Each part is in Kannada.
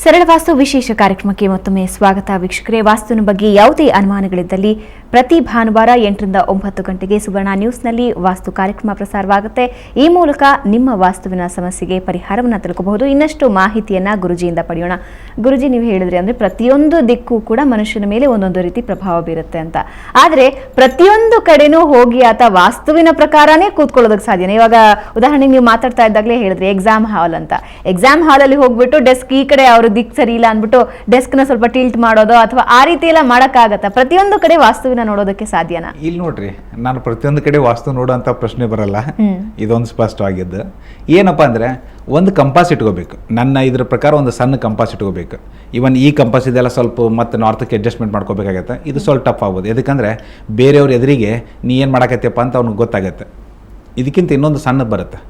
ಸರಳ ವಾಸ್ತು ವಿಶೇಷ ಕಾರ್ಯಕ್ರಮಕ್ಕೆ ಮತ್ತೊಮ್ಮೆ ಸ್ವಾಗತ ವೀಕ್ಷಕರೇ. ವಾಸ್ತುವಿನ ಬಗ್ಗೆ ಯಾವುದೇ ಅನುಮಾನಗಳಿದ್ದಲ್ಲಿ ಪ್ರತಿ ಭಾನುವಾರ 8 ರಿಂದ 9 ಗಂಟೆಗೆ ಸುವರ್ಣ ನ್ಯೂಸ್ನಲ್ಲಿ ವಾಸ್ತು ಕಾರ್ಯಕ್ರಮ ಪ್ರಸಾರವಾಗುತ್ತೆ. ಈ ಮೂಲಕ ನಿಮ್ಮ ವಾಸ್ತುವಿನ ಸಮಸ್ಯೆಗೆ ಪರಿಹಾರವನ್ನು ತಿಳ್ಕೋಬಹುದು. ಇನ್ನಷ್ಟು ಮಾಹಿತಿಯನ್ನ ಗುರುಜಿಯಿಂದ ಪಡೆಯೋಣ. ಗುರುಜಿ, ನೀವು ಹೇಳಿದ್ರಿ ಅಂದ್ರೆ ಪ್ರತಿಯೊಂದು ದಿಕ್ಕು ಕೂಡ ಮನುಷ್ಯನ ಮೇಲೆ ಒಂದೊಂದು ರೀತಿ ಪ್ರಭಾವ ಬೀರುತ್ತೆ ಅಂತ. ಆದ್ರೆ ಪ್ರತಿಯೊಂದು ಕಡೆನೂ ಹೋಗಿ ಆತ ವಾಸ್ತುವಿನ ಪ್ರಕಾರನೇ ಕೂತ್ಕೊಳ್ಳೋದಕ್ಕೆ ಸಾಧ್ಯನೇ? ಇವಾಗ ಉದಾಹರಣೆಗೆ ನೀವು ಮಾತಾಡ್ತಾ ಇದ್ದಾಗಲೇ ಹೇಳಿದ್ರಿ ಎಕ್ಸಾಮ್ ಹಾಲ್ ಅಂತ. ಎಕ್ಸಾಮ್ ಹಾಲ್ ಅಲ್ಲಿ ಹೋಗ್ಬಿಟ್ಟು ಡೆಸ್ಕ್ ಈ ಕಡೆ ಅವ್ರ ದಿಕ್ ಸರಿ ಇಲ್ಲ ಅಂದ್ಬಿಟ್ಟು ಡೆಸ್ಕ್ ನ ಸ್ವಲ್ಪ ಟಿಲ್ಟ್ ಮಾಡೋದು ಅಥವಾ ಆ ರೀತಿ ಎಲ್ಲ ಮಾಡಕ್ಕಾಗತ್ತಾ? ಪ್ರತಿಯೊಂದು ಕಡೆ ವಾಸ್ತುವಿನ ನೋಡೋದಕ್ಕೆ ಸಾಧ್ಯನಾ? ಇಲ್ಲಿ ನೋಡ್ರಿ, ನಾನು ಪ್ರತಿಯೊಂದು ಕಡೆ ವಾಸ್ತು ನೋಡುವಂತ ಪ್ರಶ್ನೆ ಬರಲ್ಲ. ಇದೊಂದು ಸ್ಪಷ್ಟವಾಗಿದ್ದು ಏನಪ್ಪಾ ಅಂದ್ರೆ, ಒಂದು ಕಂಪಾಸ್ ಇಟ್ಕೋಬೇಕು. ನನ್ನ ಇದ್ರ ಪ್ರಕಾರ ಒಂದು ಸಣ್ಣ ಕಂಪಾಸ್ ಇಟ್ಕೋಬೇಕು. ಇವನ್ ಈ ಕಂಪಾಸ್ ಇದೆಲ್ಲ ಸ್ವಲ್ಪ ಮತ್ತೆ ನಾರ್ತ್ಗೆ ಅಡ್ಜಸ್ಟ್ಮೆಂಟ್ ಮಾಡ್ಕೋಬೇಕಾಗತ್ತೆ. ಇದು ಸ್ವಲ್ಪ ಟಫ್ ಆಗ್ಬೋದು. ಯಾಕಂದ್ರೆ ಬೇರೆಯವ್ರ ಎದುರಿಗೆ ನೀ ಏನು ಮಾಡಕತ್ತಪ್ಪ ಅಂತ ಅವ್ನಿಗೆ ಗೊತ್ತಾಗತ್ತೆ. ಇದಕ್ಕಿಂತ ಇನ್ನೊಂದು ಸಣ್ಣ ಬರುತ್ತೆ,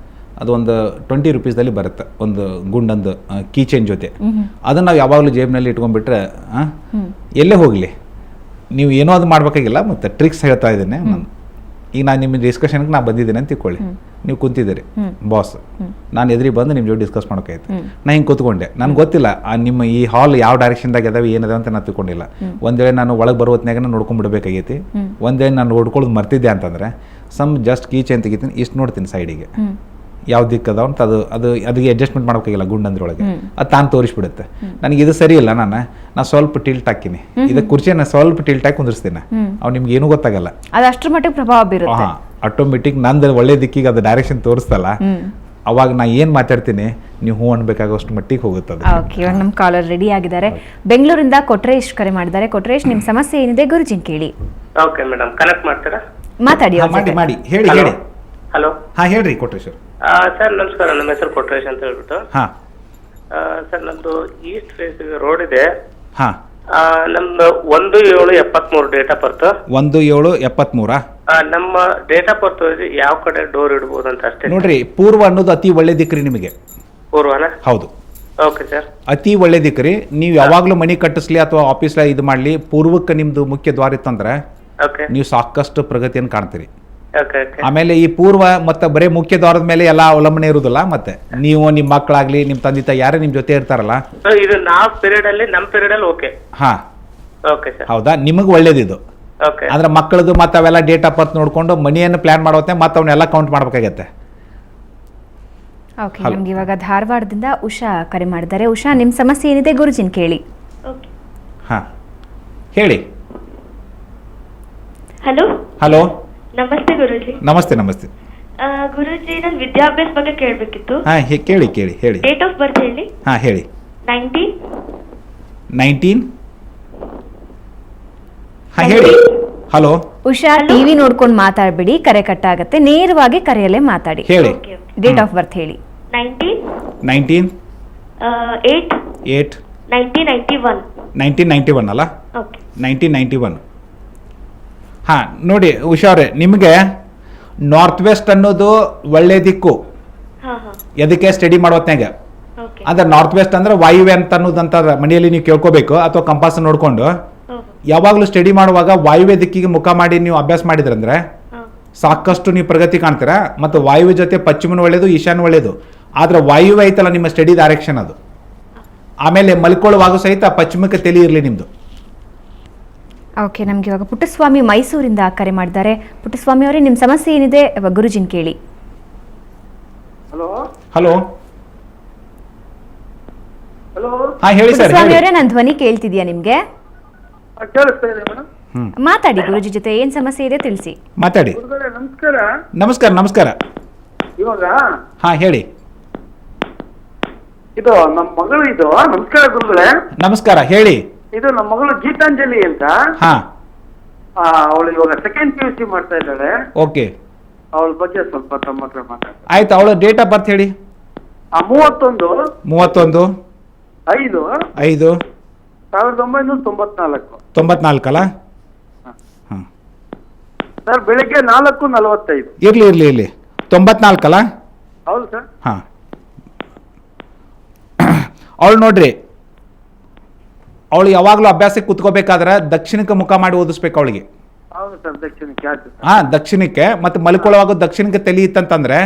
ಅದು ಒಂದು 20 ರೂಪೀಸ್ದಲ್ಲಿ ಬರುತ್ತೆ, ಒಂದು ಗುಂಡೊಂದು ಕೀ ಚೈನ್ ಜೊತೆ. ಅದನ್ನು ನಾವು ಯಾವಾಗಲೂ ಜೇಬ್ನಲ್ಲಿ ಇಟ್ಕೊಂಡ್ಬಿಟ್ರೆ ಎಲ್ಲೇ ಹೋಗಲಿ ನೀವು ಏನೋ ಅದು ಮಾಡಬೇಕಾಗಿಲ್ಲ. ಮತ್ತು ಟ್ರಿಕ್ಸ್ ಹೇಳ್ತಾ ಇದ್ದೇನೆ ನಾನು. ಈಗ ನಾನು ನಿಮ್ಮ ಡಿಸ್ಕಷನ್ಗೆ ನಾನು ಬಂದಿದ್ದೇನೆ ಅಂತ ತಿಳ್ಕೊಳ್ಳಿ. ನೀವು ಕುಂತಿದ್ದೀರಿ ಬಾಸ್, ನಾನು ಎದುರಿಗೆ ಬಂದು ನಿಮ್ಮ ಜೊತೆ ಡಿಸ್ಕಸ್ ಮಾಡೋಕ್ಕಾಯ್ತು. ನಾನು ಹಿಂಗೆ ಕೂತ್ಕೊಂಡೆ, ನನಗೆ ಗೊತ್ತಿಲ್ಲ ನಿಮ್ಮ ಈ ಹಾಲ್ ಯಾವ ಡೈರೆಕ್ಷನ್ದಾಗ ಅದಾವೆ ಏನದ ಅಂತ ನಾನು ತಿಳ್ಕೊಂಡಿಲ್ಲ. ಒಂದು ವೇಳೆ ನಾನು ಒಳಗೆ ಬರೋ ಹೊತ್ನಾಗ ನಾನು ನೋಡ್ಕೊಂಡ್ಬಿಡ್ಬೇಕಾಗೈತಿ. ಒಂದು ವೇಳೆ ನಾನು ನೋಡ್ಕೊಳ್ಳೋದು ಮರ್ತಿದ್ದೆ ಅಂತಂದರೆ ಜಸ್ಟ್ ಕೀ ಚೈನ್ ತೆಗಿತೀನಿ, ಇಷ್ಟು ನೋಡ್ತೀನಿ ಸೈಡಿಗೆ ಯಾವ ದಿಕ್ಕದ ಅಂತ. ಅದಕ್ಕೆ ಅಡ್ಜಸ್ಟ್ಮೆಂಟ್ ಮಾಡೋಕ್ಕಾಗಿಲ್ಲ ಗುಂಡಂದ್ರೊಳಗೆ. ಅದು ತಾನು ತೋರಿಸ್ಬಿಡುತ್ತೆ. ನನಗೆ ಇದು ಸರಿ ಇಲ್ಲ, ನಾನು ಸ್ವಲ್ಪ ಟಿಲ್ಟ್ ಹಾಕಿನಿ, ಇದಕ್ಕೆ ಕುರ್ಚಿನ ಸ್ವಲ್ಪ ಟಿಲ್ಟ್ ಹಾಕಿ ಕುಂದಿರ್ಸ್ತೀನಿ. ಅವ್ನು ನಿಮ್ಗೆ ಏನೂ ಗೊತ್ತಾಗಲ್ಲ. ಅದು ಅಷ್ಟರ ಮಟ್ಟಿಗೆ ಪ್ರಭಾವ ಬೀರುತ್ತೆ. ಆಟೋಮೆಟಿಕ್ ನಂದು ಒಳ್ಳೆ ದಿಕ್ಕಿಗೆ ಅದು ಡೈರೆಕ್ಷನ್ ತೋರಿಸ್ತಲ್ಲ. ಅವಾಗ ನಾ ಏನು ಮಾತಾಡ್ತೀನಿ ನೀವು ಹೂ ಅನ್ಬೇಕಾಗೋಷ್ಟು ಮಟ್ಟಿಗೆ ಹೋಗುತ್ತದೆ. ಓಕೆ, ಇವಾಗ ನಮ್ಮ ಕಾಲರ್ ರೆಡಿ ಆಗಿದ್ದಾರೆ. ಬೆಂಗಳೂರಿಂದ ಕೊಟ್ರೇಶ್ ಕರೆ ಮಾಡಿದ್ದಾರೆ. ಕೊಟ್ರೇಶ್, ನಿಮ್ಮ ಸಮಸ್ಯೆ ಏನಿದೆ ಗುರುಜಿನ್ ಕೇಳಿ. ಓಕೆ ಮೇಡಮ್, ಕನೆಕ್ಟ್ ಮಾಡ್ತೀರಾ? ಮಾತಾಡಿ. ಮಾಡಿ ಹೇಳಿ. ಹಲೋ. ಹಾ ಹೇಳ್ರಿ ಕೊಟ್ರೇಶ್ ಸರ್ ನಮಸ್ಕಾರ. ನಮ್ಮ ಹೆಸರು ಕೊಟ್ರೇಶ್ ಅಂತ ಹೇಳ್ಬಿಟ್ಟು. ಸರ್ ನಮ್ದು ಈಸ್ಟ್ ಫೇಸ್ ರೋಡ್ ಇದೆ. ನಮ್ದು 1773 ಡೇಟ್ ಆಫ್ ಬರ್ತ್. 1773 ನಮ್ಮ ಡೇಟ್ ಆಫ್ ಬರ್ತ್ ಯಾವ ಕಡೆ ಡೋರ್ ಇಡಬಹುದು ಅಂತ ಅಷ್ಟೇ. ನೋಡ್ರಿ, ಪೂರ್ವ ಅನ್ನೋದು ಅತಿ ಒಳ್ಳೆ ದಿಕ್ಕ್ರಿ ನಿಮಗೆ. ಪೂರ್ವನ? ಹೌದು. Okay sir. ಅತಿ ಒಳ್ಳೆ ದಿಕ್ಕ್ರಿ. ನೀವು ಯಾವಾಗ್ಲೂ ಮನಿ ಕಟ್ಟಿಸ್ಲಿ ಅಥವಾ ಆಫೀಸ್ಲ ಇದು ಮಾಡ್ಲಿ, ಪೂರ್ವಕ್ಕೆ ನಿಮ್ದು ಮುಖ್ಯ ದ್ವಾರ ಇತ್ತಂದ್ರೆ ನೀವು ಸಾಕಷ್ಟು ಪ್ರಗತಿಯನ್ನು ಕಾಣ್ತೀರಿ. ಆಮೇಲೆ ಈ ಪೂರ್ವ ಮತ್ತೆ ಬರೀ ಮುಖ್ಯ ದ್ವಾರದ ಮೇಲೆ ಎಲ್ಲ ಅವಲಂಬನೆ ಇರುವುದಿಲ್ಲ. ಮತ್ತೆ ನೀವು ನಿಮ್ಮ ಮಕ್ಕಳಾಗ್ಲಿ ನಿಮ್ಮ ತಂದೆ ತಾಯಿ ಯಾರೇ ನಿಮ್ ಜೊತೆ ಇರ್ತಾರಲ್ಲ, ಇದು ನಾವು ಪೀರಿಯಡ್ ಅಲ್ಲಿ ನಮ್ಮ ಪೀರಿಯಡ್ ಅಲ್ಲಿ ಓಕೆ. ಹೌದಾ, ನಿಮಗೆ ಒಳ್ಳೇದಿದು. ಅಂದ್ರೆ ಮಕ್ಕಳದು ಮತ್ತೆ ಅವೆಲ್ಲ ಡೇಟ್ ಆಫ್ ಬರ್ತ್ ನೋಡ್ಕೊಂಡು ಮನಿಯನ್ನು ಪ್ಲಾನ್ ಮಾಡೋತ್ತೆ, ಮತ್ತೆ ಅವನ್ನೆಲ್ಲ ಕೌಂಟ್ ಮಾಡ್ಬೇಕಾಗತ್ತೆ. ಓಕೆ, ನಮ್ಗೆ ಇವಾಗ ಧಾರವಾಡದಿಂದ ಉಷಾ ಕರೆ ಮಾಡಿದ್ದಾರೆ. ಉಷಾ, ನಿಮ್ಮ ಸಮಸ್ಯೆ ಏನಿದೆ ಗುರುಜಿನ್ ಕೇಳಿ. ಹೇಳಿ. ಹಲೋ. ಹಲೋ, ನಮಸ್ತೆ ಗುರುಜಿ. ನಮಸ್ತೆ. ಗುರುಜಿ, ನನ್ನ ವಿದ್ಯಾಭ್ಯಾಸ ಬಗ್ಗೆ ಕೇಳಬೇಕಿತ್ತು. ಕೇಳಿ ಹೇಳಿ. ಡೇಟ್ ಆಫ್ ಬರ್ತ್ ಹೇಳಿ. ಹೇಳಿ. 19 ಹೇಳಿ. ಹಲೋ ಉಷಾ, ಟಿವಿ ನೋಡ್ಕೊಂಡು ಮಾತಾಡ್ಬಿಡಿ, ಕರೆ ಕಟ್ ಆಗತ್ತೆ. ನೇರವಾಗಿ ಕರೆಯಲ್ಲೇ ಮಾತಾಡಿ. ಹೇಳಿ. ಡೇಟ್ ಆಫ್ ಬರ್ತ್ ಹೇಳಿ. 19 8 1991 ಅಲ್ಲ? 1991. ನೋಡಿ ಉಷಾವ್ರೆ, ನಿಮಗೆ ನಾರ್ತ್ ವೆಸ್ಟ್ ಅನ್ನೋದು ಒಳ್ಳೆ ದಿಕ್ಕು. ಎದಕ್ಕೆ ಸ್ಟಡಿ ಮಾಡೋತ್ನಾಗ ಅಂದ್ರೆ ನಾರ್ತ್ ವೆಸ್ಟ್ ಅಂದ್ರೆ ವಾಯುವ್ಯ ಅಂತ ಅನ್ನೋದಂತ ಮನೆಯಲ್ಲಿ ನೀವು ಕೇಳ್ಕೋಬೇಕು, ಅಥವಾ ಕಂಪಾಸ್ ನೋಡ್ಕೊಂಡು ಯಾವಾಗಲೂ ಸ್ಟಡಿ ಮಾಡುವಾಗ ವಾಯುವ್ಯ ದಿಕ್ಕಿಗೆ ಮುಖ ಮಾಡಿ ನೀವು ಅಭ್ಯಾಸ ಮಾಡಿದ್ರಂದ್ರೆ ಸಾಕಷ್ಟು ನೀವು ಪ್ರಗತಿ ಕಾಣ್ತೀರಾ. ಮತ್ತು ವಾಯುವ್ಯ ಜೊತೆ ಪಶ್ಚಿಮನ ಒಳ್ಳೇದು, ಈಶಾನ್ಯ ಒಳ್ಳೇದು. ಆದ್ರೆ ವಾಯುವ್ಯ ಐತಲ್ಲ ನಿಮ್ಮ ಸ್ಟಡಿ ಡೈರೆಕ್ಷನ್ ಅದು. ಆಮೇಲೆ ಮಲ್ಕೊಳ್ಳುವಾಗ ಸಹಿತ ಪಶ್ಚಿಮಕ್ಕೆ ತಲೆ ಇರಲಿ ನಿಮ್ದು. ಓಕೆ, ನಮ್ಗೆ ಇವಾಗ ಪುಟ್ಟಸ್ವಾಮಿ ಮೈಸೂರಿಂದ ಕರೆ ಮಾಡಿದ್ದಾರೆ. ಪುಟ್ಟಸ್ವಾಮಿ ಅವರೇ, ನಿಮ್ಮ ಸಮಸ್ಯೆ ಏನಿದೆ ಗುರುಜಿನ್ ಕೇಳಿ. ಹಲೋ. ಹೇಳಿ ಸರ್. ಪುಟ್ಟಸ್ವಾಮಿ ಅವರೇ, ನನ್ನ ಧ್ವನಿ ಕೇಳ್ತಿದ್ಯಾ ನಿಮ್ಗೆ? ಮಾತಾಡಿ ಗುರುಜಿ ಜೊತೆ. ಏನ್ ಸಮಸ್ಯೆ ಇದೆ ತಿಳಿಸಿ. ಮಾತಾಡಿ. ನಮಸ್ಕಾರ. ಇವಾಗ ಹೇಳಿ. ಇದು ನಮ್ಮ ಮಗಳು. ಇದು ನಮಸ್ಕಾರ ಗುರುಗಳೇ. ನಮಸ್ಕಾರ, ಹೇಳಿ. ಇದು ನಮ್ಮ ಮಗಳು ಗೀತಾಂಜಲಿ ಅಂತ. ಅವಳು ಇವಾಗ ಸೆಕೆಂಡ್ PUC ಮಾಡ್ತಾ ಇದ್ದಾಳೆ. ಓಕೆ, ಅವಳ ಬಗ್ಗೆ ಸ್ವಲ್ಪ ತಮ್ಮ ಹತ್ರ ಮಾತಾಡ. ಆಯ್ತು, ಅವಳ ಡೇಟ್ ಆಫ್ ಬರ್ತ್ ಹೇಳಿ. 31 5 1994 ಅಲ್ಲ? ಸರ್, ಬೆಳಿಗ್ಗೆ 4:45. ಇರ್ಲಿ 94 ಅಲ್ಲ? ಹೌದು ಸರ್. ಅವಳು ನೋಡ್ರಿ, ಅವಳು ಯಾವಾಗಲೂ ಅಭ್ಯಾಸಕ್ಕೆ ಕುತ್ಕೋಬೇಕಾದ್ರೆ ದಕ್ಷಿಣಕ್ಕೆ ಮುಖ ಮಾಡಿ ಓದಿಸ್ಬೇಕು ಅವಳಿಗೆ. ಹೌದು ಸರ್, ದಕ್ಷಿಣಕ್ಕೆ. ದಕ್ಷಿಣಕ್ಕೆ. ಮತ್ತೆ ಮಲ್ಕೊಳ್ಳುವಾಗ ದಕ್ಷಿಣಕ್ಕೆ ತಲೆ ಇತ್ತಂತಂದ್ರೆ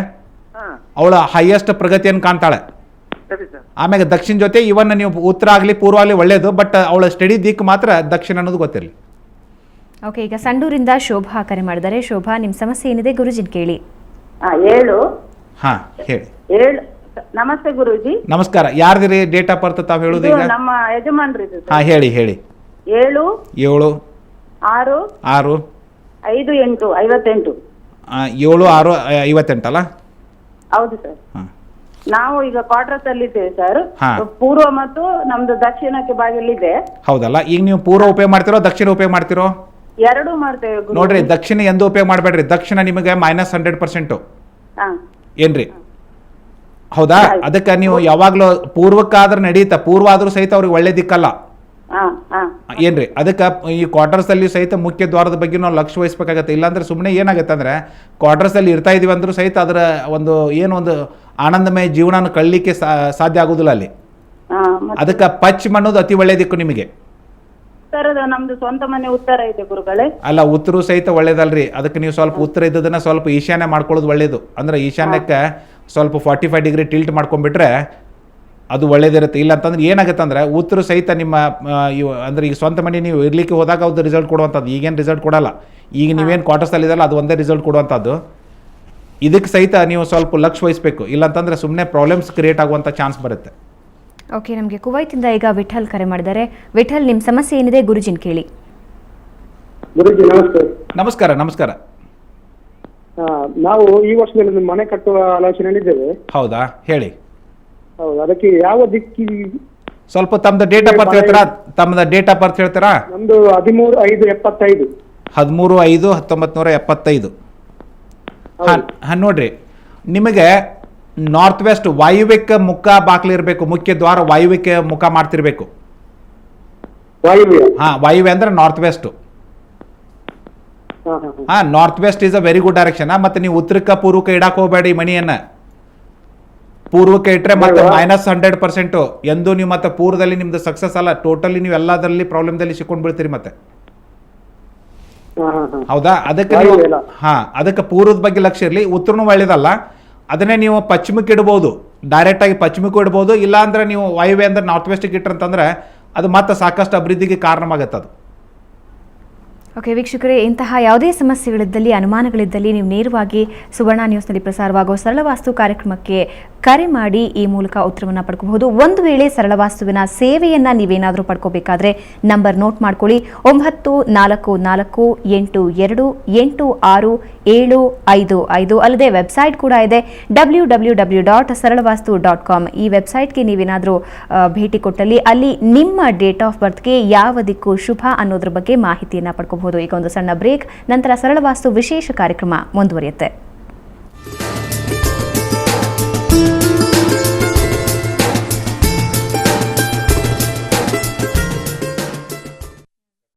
ಅವಳ ಹೈಯೆಸ್ಟ್ ಪ್ರಗತಿಯನ್ನು ಕಾಣ್ತಾಳೆ. ಸರಿ ಸರ್. ಆಮ್ಯಾಗ ದಕ್ಷಿಣ ಜೊತೆ ಇವನ್ ನೀವು ಉತ್ತರ ಆಗಲಿ ಪೂರ್ವ ಆಗಲಿ ಒಳ್ಳೇದು, ಬಟ್ ಅವಳ ಸ್ಟಡಿ ದಿಕ್ಕು ಮಾತ್ರ ದಕ್ಷಿಣ ಅನ್ನೋದು ಗೊತ್ತಿರಲಿ. ಓಕೆ, ಈಗ ಸಂಡೂರಿಂದ ಶೋಭಾ ಕರೆ ಮಾಡಿದ್ದಾರೆ. ಶೋಭಾ, ನಿಮ್ಮ ಸಮಸ್ಯೆ ಏನಿದೆ ಗುರುಜಿನ್ ಕೇಳಿ. 7 ಹಾಂ ಹೇಳಿ. 7 ನಮಸ್ತೆ ಗುರೂಜಿ. ನಮಸ್ಕಾರ. ಯಾರ್ದಿರಿ ಡೇಟ್ ಆಫ್ ಬರ್ತ್ ತಾವು ಹೇಳೋದು ಈಗ? ನಮ್ಮ ಯಜಮಾನ್ರಿದು ಹಾಂ ಹೇಳಿ. 7 7 6 6 5 8 58. 7 6 58 ಅಲ್ಲ? ಹೌದು ಸರ್. ಹಾಂ ನಾವು ಈಗ ಕ್ವಾರ್ಟರ್ಸ್ ಅಲ್ಲಿ ಇದ್ದೇವೆ ಸರ್. ಹಾ. ಪೂರ್ವ ಮತ್ತು ನಮ್ದು ದಕ್ಷಿಣಕ್ಕೆ ಬಾಗಿಲಿದೆ. ಹೌದಲ್ಲ. ಈಗ ನೀವು ಪೂರ್ವ ಉಪಯೋಗ ಮಾಡ್ತಿರೋ ದಕ್ಷಿಣ ಉಪಯೋಗ ಮಾಡ್ತಿರೋ? ಎರಡೂ ಮಾಡ್ತೇವೆ ಗುರು. ನೋಡ್ರಿ, ದಕ್ಷಿಣ ಎಂದು ಉಪಯೋಗ ಮಾಡಬೇಡ್ರಿ. ದಕ್ಷಿಣ ನಿಮಗೆ -100%. ಹಾ ಏನ್ರಿ? ಹೌದಾ? ಆಯ್ತು. ಅದಕ್ಕೆ ನೀವು ಯಾವಾಗ್ಲೂ ಪೂರ್ವಕ್ಕಾದ್ರೆ ನಡೀತಾ, ಪೂರ್ವ ಆದ್ರೂ ಸಹಿತ ಅವ್ರಿಗೆ ಒಳ್ಳೆ ದಿಕ್ಕಲ್ಲ. ಹಾ ಹಾ ಏನ್ರಿ? ಅದಕ್ಕೆ ಈ ಕ್ವಾರ್ಟರ್ಸ್ ಅಲ್ಲಿ ಸಹಿತ ಮುಖ್ಯ ದ್ವಾರದ ಬಗ್ಗೆ ನಾವು ಲಕ್ಷ್ಯ ವಹಿಸ್ಬೇಕಾಗತ್ತೆ. ಇಲ್ಲಾಂದ್ರೆ ಸುಮ್ಮನೆ ಏನಾಗುತ್ತೆ ಅಂದ್ರೆ, ಕ್ವಾರ್ಟರ್ಸ್ ಅಲ್ಲಿ ಇರ್ತಾ ಇದೀವಿ ಅಂದ್ರೂ ಸಹಿತ ಅದರ ಒಂದು ಆನಂದಮಯ ಜೀವನ ಕಳಲಿಕ್ಕೆ ಸಾಧ್ಯ ಆಗುದಿಲ್ಲ ಅಲ್ಲಿ. ಹಾ ಮತ್ತೆ ಅದಕ್ಕೆ ಪಶ್ಚಿಮ ಅನ್ನೋದು ಅತಿ ಒಳ್ಳೆ ದಿಕ್ಕು ನಿಮಗೆ. ಸರ್ ಅದು ನಮ್ದು ಸ್ವಂತ ಮನೆ ಉತ್ತರ ಇದೆ ಗುರುಗಳೇ. ಅಲ್ಲ, ಉತ್ತರ ಸಹಿತ ಒಳ್ಳೇದಲ್ರಿ. ಅದಕ್ಕೆ ನೀವು ಸ್ವಲ್ಪ ಉತ್ತರ ಇದ್ದದನ್ನ ಸ್ವಲ್ಪ ಈಶಾನ್ಯ ಮಾಡ್ಕೊಳ್ಳೋದು ಒಳ್ಳೇದು. ಅಂದ್ರೆ ಈಶಾನ್ಯಕ್ಕೆ ಸ್ವಲ್ಪ 45 ಡಿಗ್ರಿ ಟಿಲ್ಟ್ ಮಾಡ್ಕೊಂಡ್ಬಿಟ್ರೆ ಅದು ಒಳ್ಳೇದಿರುತ್ತೆ. ಇಲ್ಲ ಅಂತಂದ್ರೆ ಏನಾಗುತ್ತೆ ಅಂದ್ರೆ, ಉತ್ತರ ಸಹಿತ ನಿಮ್ಮ ಅಂದ್ರೆ ಈಗ ಸ್ವಂತ ಮನೆ ನೀವು ಇರ್ಲಿಕ್ಕೆ ಹೋದಾಗ ಅದು ರಿಸಲ್ಟ್ ಕೊಡುವಂಥದ್ದು. ಈಗೇನು ರಿಸಲ್ಟ್ ಕೊಡಲ್ಲ. ಈಗ ನೀವೇನು ಕ್ವಾರ್ಟರ್ಸ್ ಅಲ್ಲಿ ಇದಲ್ಲ ಅದು ಒಂದೇ ರಿಸಲ್ಟ್ ಕೊಡುವಂಥದ್ದು. ಇದಕ್ಕೆ ಸಹಿತ ನೀವು ಸ್ವಲ್ಪ ಲಕ್ಷ್ಯ ವಹಿಸಬೇಕು. ಇಲ್ಲಾಂತಂದ್ರೆ ಸುಮ್ಮನೆ ಪ್ರಾಬ್ಲಮ್ಸ್ ಕ್ರಿಯೇಟ್ ಆಗುವಂಥ ಚಾನ್ಸ್ ಬರುತ್ತೆ. ಓಕೆ, ನಮಗೆ ಕುವೈತಿಂದ ಈಗ ವಿಠಲ್ ಕರೆ ಮಾಡಿದ್ದಾರೆ. ವಿಠಲ್, ನಿಮ್ಮ ಸಮಸ್ಯೆ ಏನಿದೆ ಗುರುಜಿನ್ ಕೇಳಿ. ಗುರುಜಿ ನಮಸ್ತೆ. ನಮಸ್ಕಾರ. ನಮಸ್ಕಾರ. ನಾವು ಈ ವರ್ಷದಲ್ಲಿ ಒಂದು ಮನೆ ಕಟ್ಟುವ ಆಲೋಚನೆಯಲ್ಲಿದ್ದೇವೆ. ಹೌದಾ? ಹೇಳಿ. ಹೌದು, ಅದಕ್ಕೆ ಯಾವ ದಿಕ್ಕಿ? ಸ್ವಲ್ಪ ತಮ್ಮದು ಡೇಟ್ ಆಫ್ ಬರ್ತ್ ಹೇಳ್ತೀರಾ? ತಮ್ಮದ ಡೇಟ್ ಆಫ್ ಬರ್ತ್ ಹೇಳ್ತೀರಾ? ನಮ್ದು 13/5/75. 13/5/1975. ಹಾಂ ನೋಡ್ರಿ, ನಿಮಗೆ ನಾರ್ತ್ ವೆಸ್ಟ್ ವಾಯುವ್ಯಕ್ಕೆ ಮುಖ ಬಾಕ್ಲಿರ್ಬೇಕು. ಮುಖ್ಯ ದ್ವಾರ ವಾಯುವ್ಯಕ್ಕೆ ಮುಖ ಮಾಡ್ತಿರ್ಬೇಕು. ವಾಯುವ್ಯ? ಹಾಂ, ವಾಯುವ್ಯ ಅಂದ್ರೆ ನಾರ್ತ್ ವೆಸ್ಟ್. ಹಾಂ, north west is a very good direction. ಮತ್ತೆ ನೀವು ಉತ್ತರಕ್ಕೆ ಪೂರ್ವಕ್ಕೆ ಇಡಕ್ಕೆ ಹೋಗಬೇಡಿ ಮಣಿಯನ್ನ. ಪೂರ್ವಕ್ಕೆ ಇಟ್ಟರೆ ಮತ್ತೆ -100%. ಎಂದು ನೀವು ಮತ್ತೆ ಪೂರ್ವದಲ್ಲಿ ನಿಮ್ದು ಸಕ್ಸಸ್ ಅಲ್ಲ. ಟೋಟಲಿ ನೀವು ಎಲ್ಲದರಲ್ಲಿ ಪ್ರಾಬ್ಲಮ್ದಲ್ಲಿ ಸಿಕ್ಕೊಂಡು ಬೀಳ್ತೀರಿ ಮತ್ತೆ. ಹೌದಾ? ಅದಕ್ಕೆ ನೀವು ಅದಕ್ಕೆ ಪೂರ್ವದ ಬಗ್ಗೆ ಲಕ್ಷ್ಯ ಇರಲಿ. ಉತ್ತರನೂ ಒಳ್ಳೇದಲ್ಲ. ಅದನ್ನೇ ನೀವು ಪಶ್ಚಿಮಕ್ಕೆ ಇಡ್ಬೋದು. ಡೈರೆಕ್ಟ್ ಆಗಿ ಪಶ್ಚಿಮಕ್ಕೂ ಇಡ್ಬೋದು. ಇಲ್ಲ ಅಂದ್ರೆ ನೀವು ವಾಯುವ್ಯ ಅಂದ್ರೆ ನಾರ್ತ್ ವೆಸ್ಟಿಗೆ ಇಟ್ಟರಂತಂದ್ರೆ ಅದು ಮತ್ತೆ ಸಾಕಷ್ಟು ಅಭಿವೃದ್ಧಿಗೆ ಕಾರಣವಾಗುತ್ತೆ ಅದು. ಓಕೆ ವೀಕ್ಷಕರೇ, ಇಂತಹ ಯಾವುದೇ ಸಮಸ್ಯೆಗಳಿದ್ದಲ್ಲಿ, ಅನುಮಾನಗಳಿದ್ದಲ್ಲಿ ನೀವು ನೇರವಾಗಿ ಸುವರ್ಣ ನ್ಯೂಸ್ನಲ್ಲಿ ಪ್ರಸಾರವಾಗುವ ಸರಳ ವಾಸ್ತು ಕಾರ್ಯಕ್ರಮಕ್ಕೆ ಕರೆ ಮಾಡಿ ಈ ಮೂಲಕ ಉತ್ತರವನ್ನು ಪಡ್ಕೋಬಹುದು. ಒಂದು ವೇಳೆ ಸರಳ ವಾಸ್ತುವಿನ ಸೇವೆಯನ್ನು ನೀವೇನಾದರೂ ಪಡ್ಕೋಬೇಕಾದ್ರೆ ನಂಬರ್ ನೋಟ್ ಮಾಡ್ಕೊಳ್ಳಿ. 9482828655. ಅಲ್ಲದೆ ವೆಬ್ಸೈಟ್ ಕೂಡ ಇದೆ, www.saralavastu.com. ಈ ವೆಬ್ಸೈಟ್ಗೆ ನೀವೇನಾದರೂ ಭೇಟಿ ಕೊಟ್ಟಲ್ಲಿ ಅಲ್ಲಿ ನಿಮ್ಮ ಡೇಟ್ ಆಫ್ ಬರ್ತ್ಗೆ ಯಾವ ದಿಕ್ಕು ಶುಭ ಅನ್ನೋದ್ರ ಬಗ್ಗೆ ಮಾಹಿತಿಯನ್ನು ಪಡ್ಕೋಬಹುದು. ಈಗ ಒಂದು ಸಣ್ಣ ಬ್ರೇಕ್, ನಂತರ ಸರಳ ವಾಸ್ತು ವಿಶೇಷ ಕಾರ್ಯಕ್ರಮ ಮುಂದುವರಿಯುತ್ತೆ.